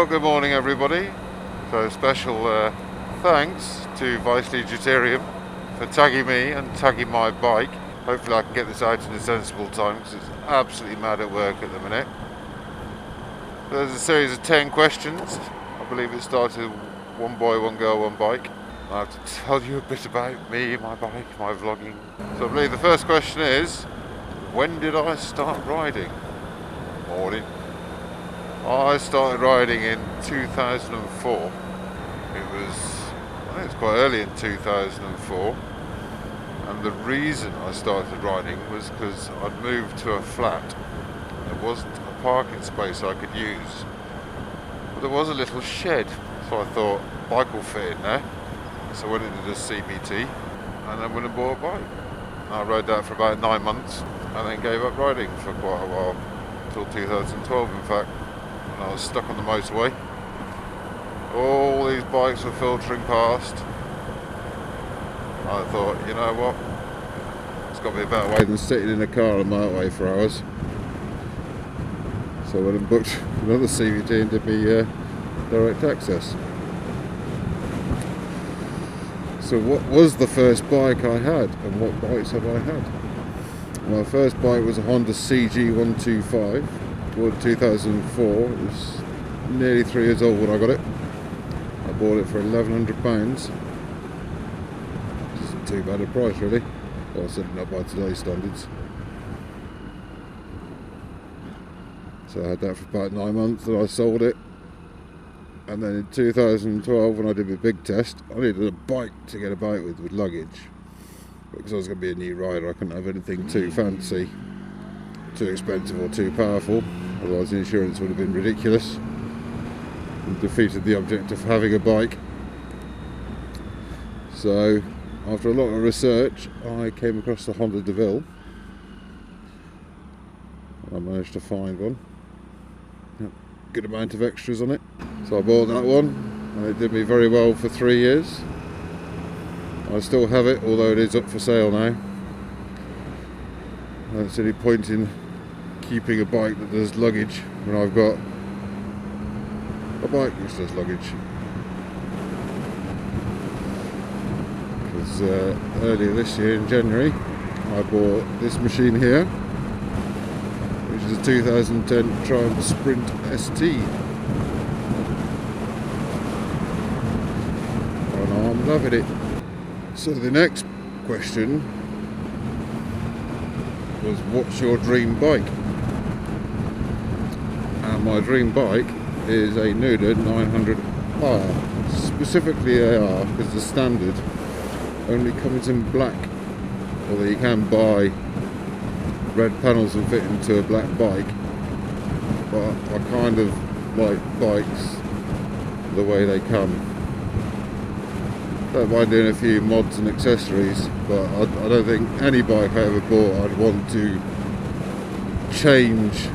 Well, good morning everybody. So special thanks to Vitally Deuterium for tagging me and tagging my bike. Hopefully I can get this out in a sensible time because it's absolutely mad at work at the minute. There's a series of 10 questions. I believe it started one boy, one girl, one bike. I have to tell you a bit about me, my bike, my vlogging. So I believe the first question is, when did I start riding? Morning. I started riding in 2004. I think it was quite early in 2004. And the reason I started riding was because I'd moved to a flat. There wasn't a parking space I could use. But there was a little shed. So I thought, bike will fit in there. So I went into the CBT and then went and bought a bike. I rode that for about 9 months and then gave up riding for quite a while. Until 2012 in fact. And I was stuck on the motorway. All these bikes were filtering past. I thought, you know what? It's got to be a better way than sitting in a car on the motorway for hours. So I went and booked another CVT and did me direct access. So what was the first bike I had and what bikes have I had? My first bike was a Honda CG125. Bought in 2004. It was nearly 3 years old when I got it. I bought it for £1,100. Which isn't too bad a price really. Well, certainly not by today's standards. So I had that for about 9 months and I sold it. And then in 2012 when I did my big test, I needed a bike to get about with luggage. Because I was going to be a new rider, I couldn't have anything too fancy, too expensive or too powerful. Otherwise the insurance would have been ridiculous and defeated the object of having a bike. So after a lot of research I came across the Honda DeVille. I managed to find one. Good amount of extras on it. So I bought that one and it did me very well for 3 years. I still have it, although it is up for sale now. I don't see any point in keeping a bike that does luggage when I've got a bike which does luggage. Because earlier this year in January I bought this machine here, which is a 2010 Triumph Sprint ST. And I'm loving it. So the next question was, what's your dream bike? And my dream bike is a Nuda 900R, specifically AR, because the standard only comes in black, although you can buy red panels and fit into a black bike. But I kind of like bikes the way they come. Don't mind doing a few mods and accessories, but I don't think any bike I ever bought I'd want to change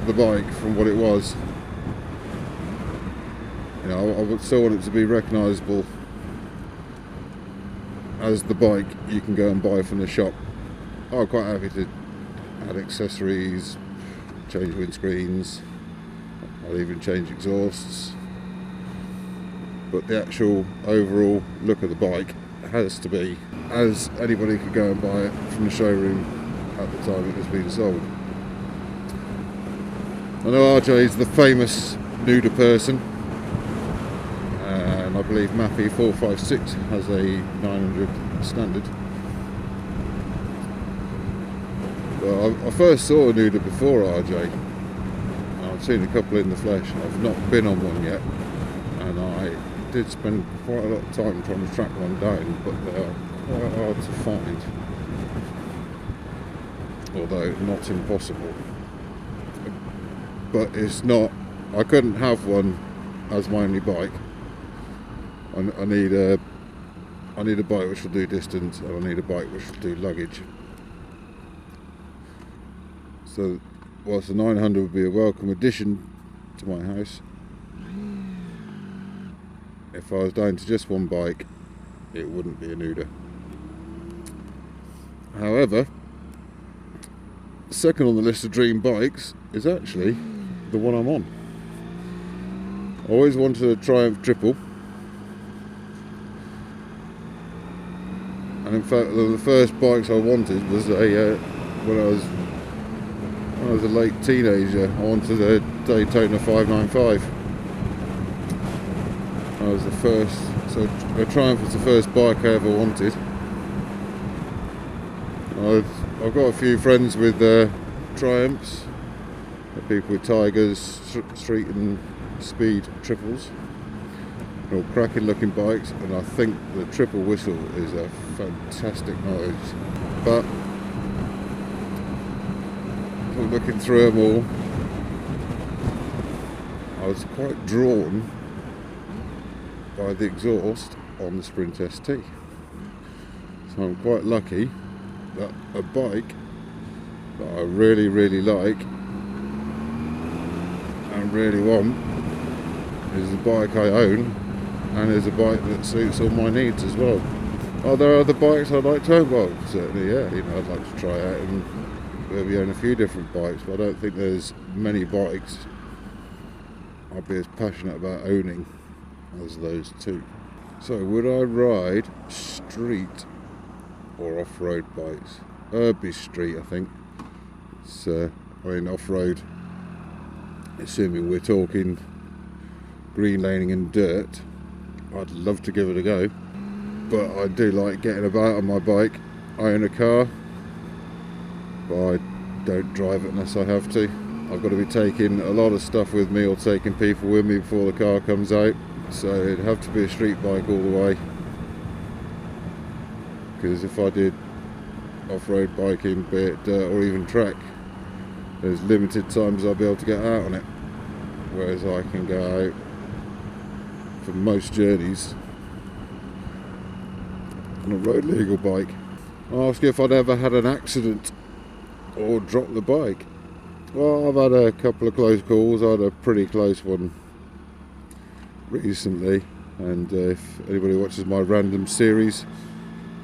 the bike from what it was. You know, I would still want it to be recognisable as the bike you can go and buy from the shop. I'm quite happy to add accessories, change windscreens, I'll even change exhausts. But the actual overall look of the bike has to be as anybody could go and buy it from the showroom at the time it was being sold. I know RJ is the famous Nuda person, and I believe Mappy456 has a 900 standard. Well, I first saw a Nuda before RJ. I've seen a couple in the flesh. I've not been on one yet, and I did spend quite a lot of time trying to track one down, but they are quite hard to find, although not impossible. But it's not, I couldn't have one as my only bike. I need a bike which will do distance, and I need a bike which will do luggage. So whilst the 900 would be a welcome addition to my house, if I was down to just one bike, it wouldn't be a Nuda. However, second on the list of dream bikes is actually the one I'm on. I always wanted a Triumph triple, and in fact the first bikes I wanted was when I was a late teenager. I wanted a Daytona 595. I was the first, so a Triumph was the first bike I ever wanted. I've got a few friends with Triumphs, people with Tigers, street and speed triples. They're all cracking looking bikes, and I think the triple whistle is a fantastic noise. But looking through them all, I was quite drawn by the exhaust on the Sprint ST. So I'm quite lucky that a bike that I really, really like and really want is the bike I own, and is a bike that suits all my needs as well. Are there other bikes I'd like to own? Well, certainly, yeah. I'd like to try out and maybe own a few different bikes, but I don't think there's many bikes I'd be as passionate about owning as those two. So would I ride street or off-road bikes? It'd be street, I think. It's, off-road, assuming we're talking green laning and dirt, I'd love to give it a go. But I do like getting about on my bike. I own a car, but I don't drive it unless I have to. I've got to be taking a lot of stuff with me or taking people with me before the car comes out. So it'd have to be a street bike all the way. Because if I did off-road biking, be it dirt or even track, there's limited times I'll be able to get out on it. Whereas I can go out for most journeys on a road legal bike. I asked you if I'd ever had an accident or dropped the bike. Well, I've had a couple of close calls. I had a pretty close one recently, and if anybody watches my random series,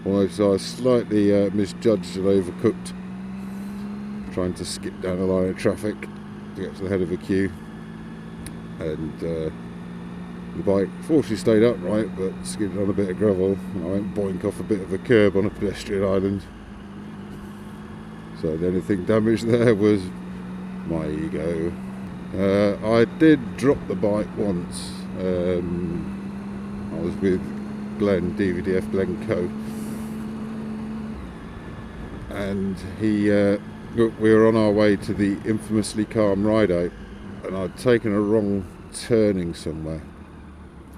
well, I slightly misjudged and overcooked, trying to skip down a line of traffic to get to the head of a queue, and the bike fortunately stayed upright but skidded on a bit of gravel, and I went boink off a bit of a curb on a pedestrian island. So the only thing damaged there was my ego. I did drop the bike once. I was with Glenn, DVDF Glenn Co, and we were on our way to the infamously calm ride out, and I'd taken a wrong turning somewhere.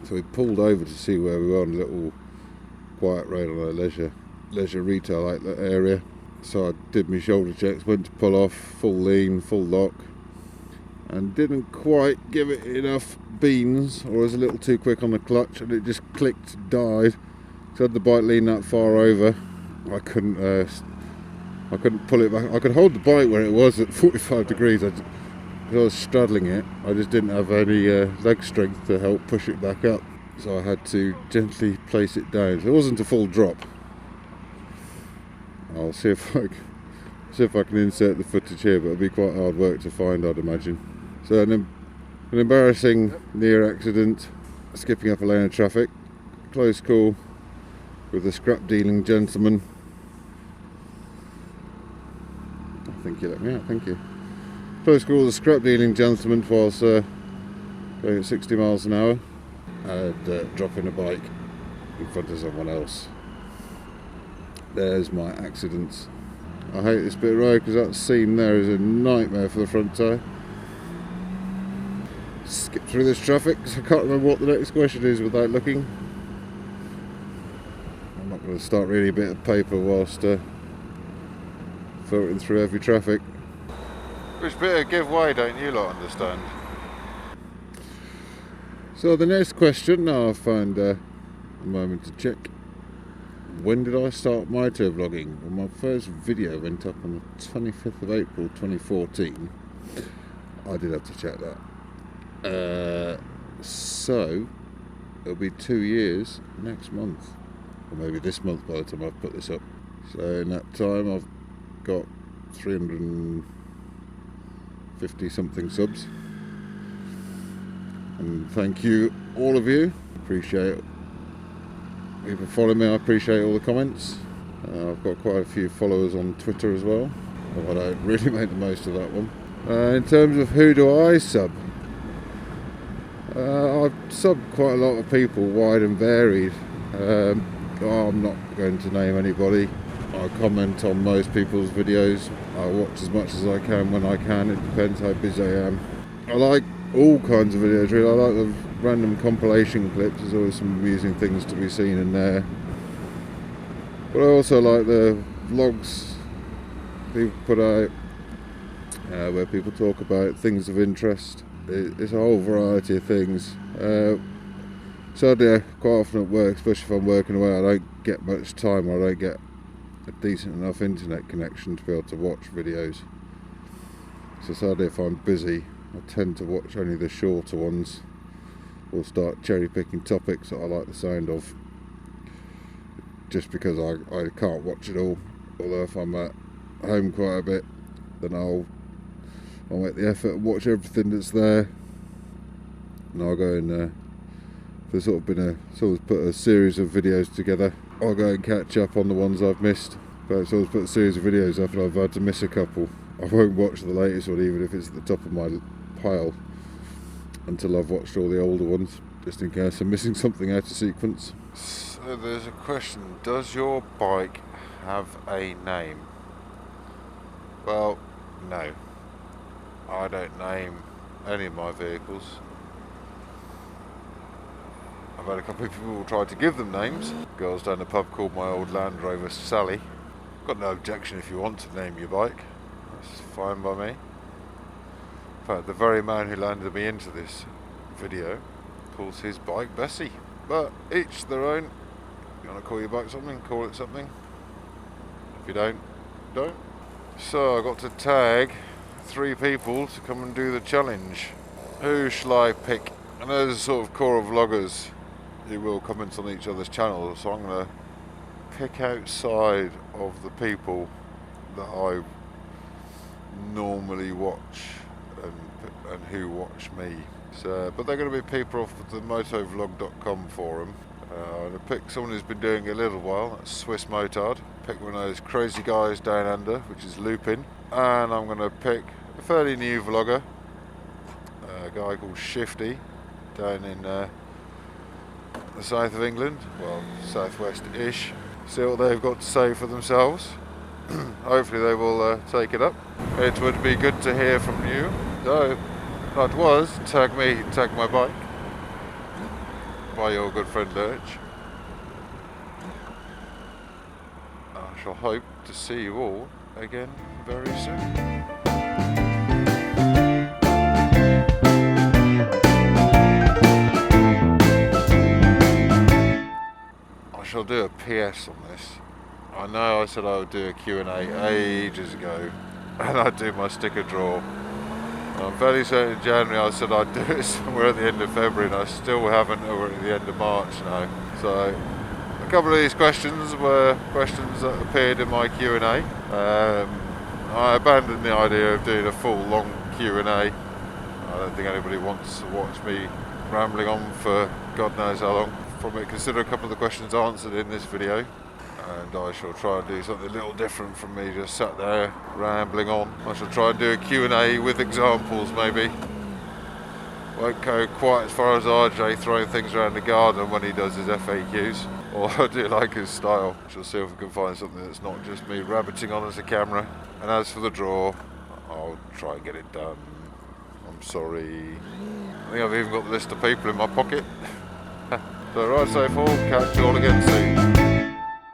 So we pulled over to see where we were on a little quiet road on a leisure retail outlet area. So I did my shoulder checks, went to pull off, full lean, full lock, and didn't quite give it enough beans, or was a little too quick on the clutch, and it just clicked, died. So I had the bike lean that far over. I couldn't pull it back. I could hold the bike where it was at 45 degrees. I was straddling it. I just didn't have any leg strength to help push it back up. So I had to gently place it down. So it wasn't a full drop. I'll see if I can insert the footage here, but it'll be quite hard work to find, I'd imagine. So an embarrassing near accident, skipping up a lane of traffic, close call with a scrap dealing gentleman. I think you let me out, thank you. Close call with a scrap dealing gentleman whilst going at 60 miles an hour and dropping a bike in front of someone else. There's my accidents. I hate this bit of road because that seam there is a nightmare for the front tyre. Skip through this traffic because I can't remember what the next question is without looking. I'm not going to start reading a bit of paper whilst filtering through heavy traffic. Which bit of give way don't you lot understand? So the next question, now I've found a moment to check. When did I start my tour vlogging? Well, my first video went up on the 25th of April 2014. I did have to check that. So it'll be 2 years next month, or maybe this month by the time I've put this up. So in that time I've got 350 something subs. And thank you, all of you. Appreciate it. People follow me, I appreciate all the comments. I've got quite a few followers on Twitter as well, although I don't really make the most of that one. In terms of who do I sub? I've subbed quite a lot of people, wide and varied. I'm not going to name anybody. I comment on most people's videos. I watch as much as I can when I can. It depends how busy I am. I like all kinds of videos really. I like the random compilation clips. There's always some amusing things to be seen in there. But I also like the vlogs people put out where people talk about things of interest. It's a whole variety of things. Sadly, quite often at work, especially if I'm working away, I don't get much time, or I don't get a decent enough internet connection to be able to watch videos. So sadly, if I'm busy, I tend to watch only the shorter ones, or start cherry picking topics that I like the sound of, just because I can't watch it all. Although if I'm at home quite a bit, then I'll make the effort and watch everything that's there, and I'll go and there's sort of put a series of videos together, I'll go and catch up on the ones I've missed. But it's always put a series of videos up and I've had to miss a couple. I won't watch the latest one, even if it's at the top of my pile, until I've watched all the older ones, just in case I'm missing something out of sequence. So there's a question: does your bike have a name? Well, no. I don't name any of my vehicles. I've had a couple of people try to give them names. Girls down the pub called my old Land Rover Sally. Got no objection if you want to name your bike. That's fine by me. In fact, the very man who landed me into this video calls his bike Bessie. But each their own. If you want to call your bike something, call it something. If you don't, don't. So I got to tag 3 people to come and do the challenge. Who shall I pick? I know there's a sort of core of vloggers who will comment on each other's channels, so I'm going to pick outside of the people that I normally watch and who watch me. So, but they're going to be people off the motovlog.com forum. I'm going to pick someone who's been doing it a little while, that's Swiss Motard. Pick one of those crazy guys down under, which is Lupin. And I'm going to pick a fairly new vlogger, a guy called Shifty, down in the south of England, well, southwest-ish. See what they've got to say for themselves. Hopefully they will take it up. It would be good to hear from you. So, that was Tag Me, Tag My Bike by your good friend Lurch. I shall hope to see you all again very soon. I shall do a PS on this. I know I said I would do a Q&A ages ago, and I'd do my sticker draw. I'm fairly certain in January I said I'd do it somewhere at the end of February, and I still haven't, or at the end of March now. So a couple of these questions were questions that appeared in my Q&A. I abandoned the idea of doing a full long Q&A. I don't think anybody wants to watch me rambling on for God knows how long. Probably consider a couple of the questions answered in this video, and I shall try and do something a little different from me just sat there rambling on. I shall try and do a Q&A with examples maybe. Won't go quite as far as RJ throwing things around the garden when he does his FAQs, or I do like his style. Shall see if we can find something that's not just me rabbiting on as a camera. And as for the draw, I'll try and get it done. I'm sorry. I think I've even got the list of people in my pocket. So right safe all, catch you all again soon.